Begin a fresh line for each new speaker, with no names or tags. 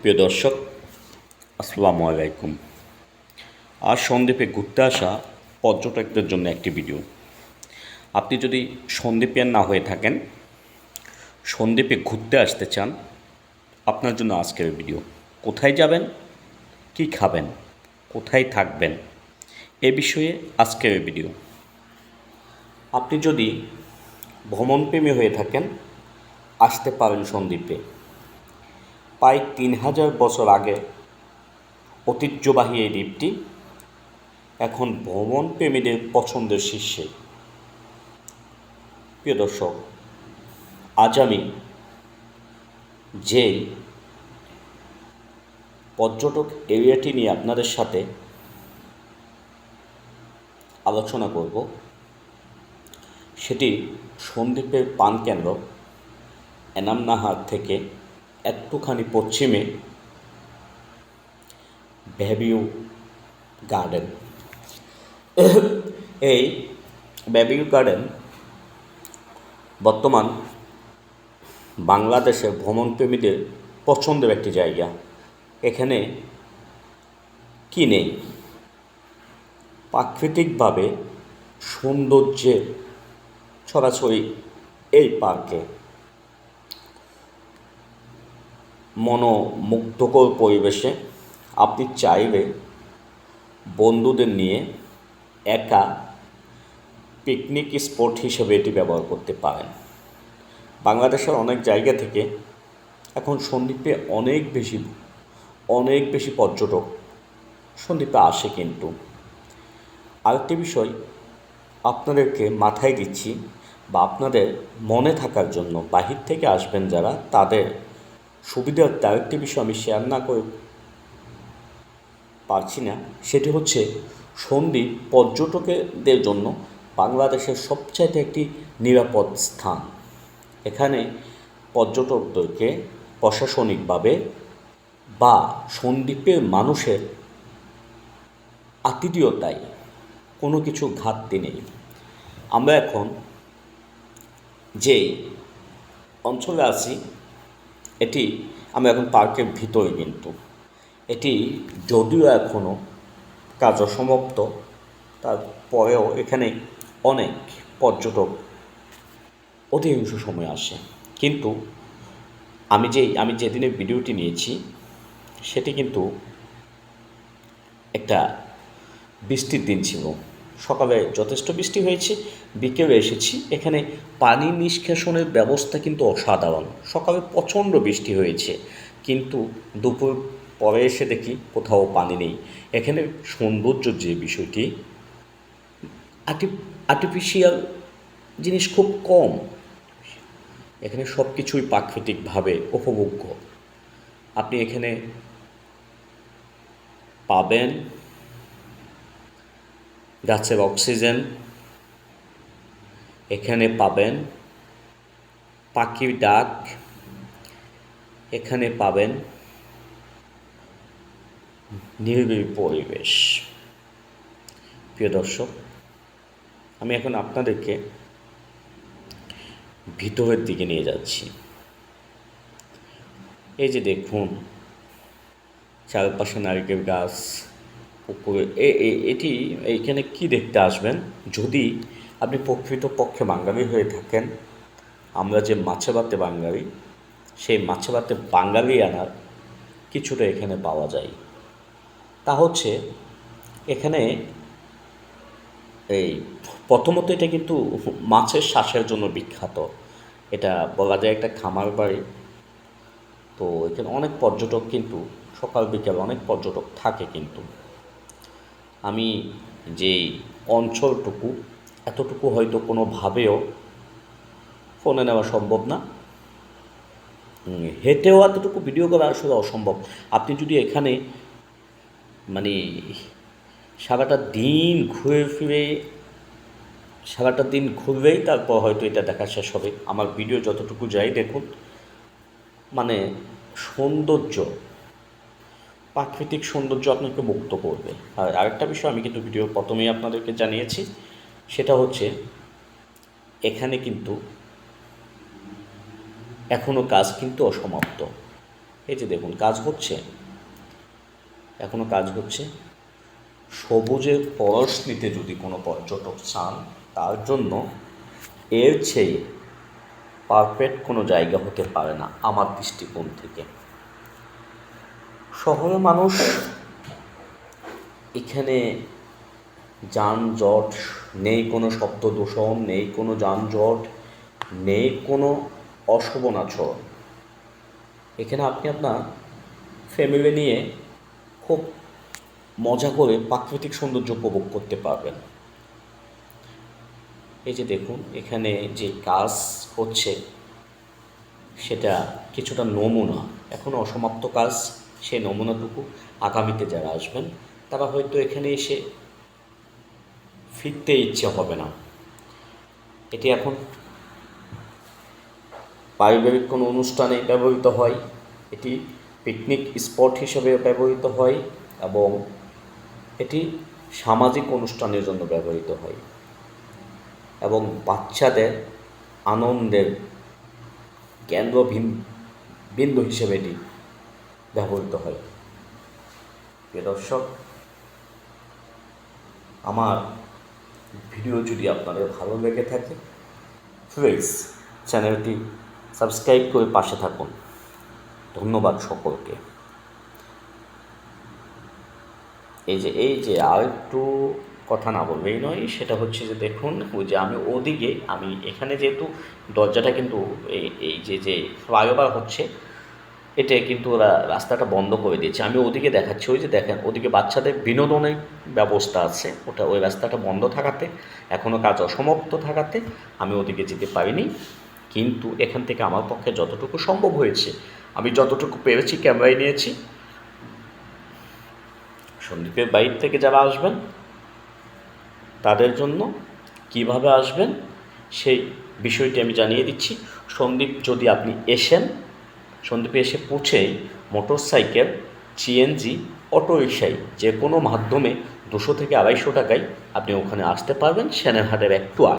প্রিয় দর্শক, আসসালামু আলাইকুম। আজ সন্দ্বীপে ঘুরতে আসা পর্যটকদের জন্য একটি ভিডিও। আপনি যদি সন্দ্বীপিয়ান না হয়ে থাকেন, সন্দ্বীপে ঘুরতে আসতে চান, আপনার জন্য আজকের ভিডিও। কোথায় যাবেন, কি খাবেন, কোথায় থাকবেন, এ বিষয়ে আজকের ভিডিও। আপনি যদি ভ্রমণপ্রেমী হয়ে থাকেন, আসতে পারেন সন্দ্বীপে। প্রায় 3000 বছর আগে ঐতিহ্যবাহী এই দ্বীপটি এখন ভ্রমণপ্রেমীদের পছন্দের শীর্ষে। প্রিয় দর্শক, আজ আমি যেই পর্যটক এরিয়াটি নিয়ে আপনাদের সাথে আলোচনা করব, সেটি সন্দ্বীপের প্রাণকেন্দ্র এনামনাহার থেকে একটুখানি পশ্চিমে ভ্যাবিউ গার্ডেন। এই ভ্যাবিউ গার্ডেন বর্তমান বাংলাদেশের ভ্রমণপ্রেমীদের পছন্দের একটি জায়গা। এখানে কি নেই? প্রাকৃতিকভাবে সৌন্দর্যের ছড়াছড়ি এই পার্কে। মনোমুগ্ধকর পরিবেশে আপনি চাইলে বন্ধুদের নিয়ে একা পিকনিক স্পট হিসেবে এটি ব্যবহার করতে পারেন। বাংলাদেশের অনেক জায়গা থেকে এখন সন্দ্বীপে অনেক বেশি পর্যটক সন্দ্বীপে আসে। কিন্তু আরেকটি বিষয় আপনাদেরকে মাথায় দিচ্ছি, বা আপনাদের মনে থাকার জন্য, বাহির থেকে আসবেন যারা, তাদের সুবিধার্থে আরেকটি বিষয় আমি শেয়ার না করে পারছি না। সেটি হচ্ছে সন্দ্বীপ পর্যটকদের জন্য বাংলাদেশের সবচাইতে একটি নিরাপদ স্থান। এখানে পর্যটকদেরকে প্রশাসনিকভাবে বা সন্দ্বীপের মানুষের আতিথেয়তায় কোনো কিছু ঘাটতি নেই। আমরা এখন যেই অঞ্চলে আছি, এটি আমরা এখন পার্কের ভিতরে, কিন্তু এটি যদিও এখনও কাজ অসমাপ্ত, তারপরেও এখানে অনেক পর্যটক অধিকাংশ সময় আসে। কিন্তু আমি যেদিনের ভিডিওটি নিয়েছি সেটি কিন্তু একটা বৃষ্টির দিন ছিল। সকালে যথেষ্ট বৃষ্টি হয়েছে, বিকেলে এসেছি, এখানে পানি নিষ্কাশনের ব্যবস্থা কিন্তু অসাধারণ। সকালে প্রচণ্ড বৃষ্টি হয়েছে, কিন্তু দুপুর পরে এসে দেখি কোথাও পানি নেই। এখানে সৌন্দর্য যে বিষয়টি, আর্টিফিশিয়াল জিনিস খুব কম। এখানে সব কিছুই প্রাকৃতিকভাবে উপভোগ্য। আপনি এখানে পাবেন গাছের অক্সিজেন, এখানে পাবেন পাখির ডাক, এখানে পাবেন নিরিবিলি পরিবেশ। প্রিয় দর্শক, আমি এখন আপনাদেরকে ভিতরের দিকে নিয়ে যাচ্ছি। এই যে দেখুন, চারপাশে নারকেল গাছ, পুকুরে। এটি এইখানে কি দেখতে আসবেন, যদি আপনি প্রকৃতপক্ষে বাঙালি হয়ে থাকেন, আমরা যে মাছে ভাতে বাঙালি, সেই মাছে ভাতে বাঙালি আনার কিছুটা এখানে পাওয়া যায়। তা হচ্ছে এখানে এই প্রথমত এটা কিন্তু মাছের শ্বাসের জন্য বিখ্যাত। এটা বলা যায় একটা খামার বাড়ি। তো এখানে অনেক পর্যটক, কিন্তু সকাল বিকেল অনেক পর্যটক থাকে। কিন্তু আমি যেই অঞ্চলটুকু, এতটুকু হয়তো কোনোভাবেও ফোনে নেওয়া সম্ভব না, হেঁটেও এতটুকু ভিডিও করা আসলে অসম্ভব। আপনি যদি এখানে মানে সারাটা দিন ঘুরবেই, তারপর হয়তো এটা দেখা শেষ হবে। আমার ভিডিও যতটুকু যাই দেখুন, মানে সৌন্দর্য, প্রাকৃতিক সৌন্দর্য আপনাকে মুগ্ধ করবে। আর আরেকটা বিষয় আমি কিন্তু ভিডিওর প্রথমেই আপনাদেরকে জানিয়েছি, সেটা হচ্ছে এখানে কিন্তু এখনও কাজ কিন্তু অসমাপ্ত। এই যে দেখুন কাজ হচ্ছে, এখনও কাজ হচ্ছে। সবুজের পরশ নিতে যদি কোনো পর্যটক চান, তার জন্য এর চেয়ে পারফেক্ট কোনো জায়গা হতে পারে না আমার দৃষ্টিকোণ থেকে। শহরে মানুষ এখানে যানজট নেই, কোনো শব্দ দূষণ নেই, কোনো যানজট নেই, কোনো অশোভন আচরণ। এখানে আপনি আপনার ফ্যামিলি নিয়ে খুব মজা করে প্রাকৃতিক সৌন্দর্য উপভোগ করতে পারবেন। এই যে দেখুন এখানে যে কাজ হচ্ছে সেটা কিছুটা নমুনা, এখনও অসমাপ্ত কাজ। সেই নমুনাটুকু আগামীতে যারা আসবেন তারা হয়তো এখানে এসে ফিরতে ইচ্ছে হবে না। এটি এখন পারিবারিক কোনো অনুষ্ঠানে ব্যবহৃত হয়, এটি পিকনিক স্পট হিসেবে ব্যবহৃত হয় এবং এটি সামাজিক অনুষ্ঠানের জন্য ব্যবহৃত হয় এবং বাচ্চাদের আনন্দের কেন্দ্রবিন্দু হিসেবে এটি ব্যবহৃত হয়। প্রিয় দর্শক, আমার ভিডিও যদি আপনাদের ভালো লেগে থাকে প্লিজ চ্যানেলটি সাবস্ক্রাইব করে পাশে থাকুন। ধন্যবাদ সকলকে। এই যে আর একটু কথা না বললেই নয়, সেটা হচ্ছে যে দেখুন ওই যে আমি এখানে যেহেতু দরজাটা কিন্তু এই যে ফ্লাইওভার হচ্ছে, এটা কিন্তু ওরা রাস্তাটা বন্ধ করে দিয়েছে। আমি ওদিকে দেখাচ্ছি, ওই যে দেখেন ওদিকে বাচ্চাদের বিনোদনের ব্যবস্থা আছে, ওই রাস্তাটা বন্ধ থাকাতে, এখনও কাজ অসমাপ্ত থাকাতে আমি ওদিকে যেতে পারিনি। কিন্তু এখান থেকে আমার পক্ষে যতটুকু সম্ভব হয়েছে, আমি যতটুকু পেরেছি ক্যামেরায় নিয়েছি। সন্দ্বীপের বাইর থেকে যারা আসবেন তাদের জন্য কিভাবে আসবেন সেই বিষয়টি আমি জানিয়ে দিচ্ছি। সন্দ্বীপ যদি আপনি সন্দ্বীপে এসে পৌঁছেই মোটরসাইকেল, সিএনজি, অটোরিকশায় যে কোনো মাধ্যমে 200 থেকে 250 টাকায় আপনি ওখানে আসতে পারবেন, সেনারহাটের একটু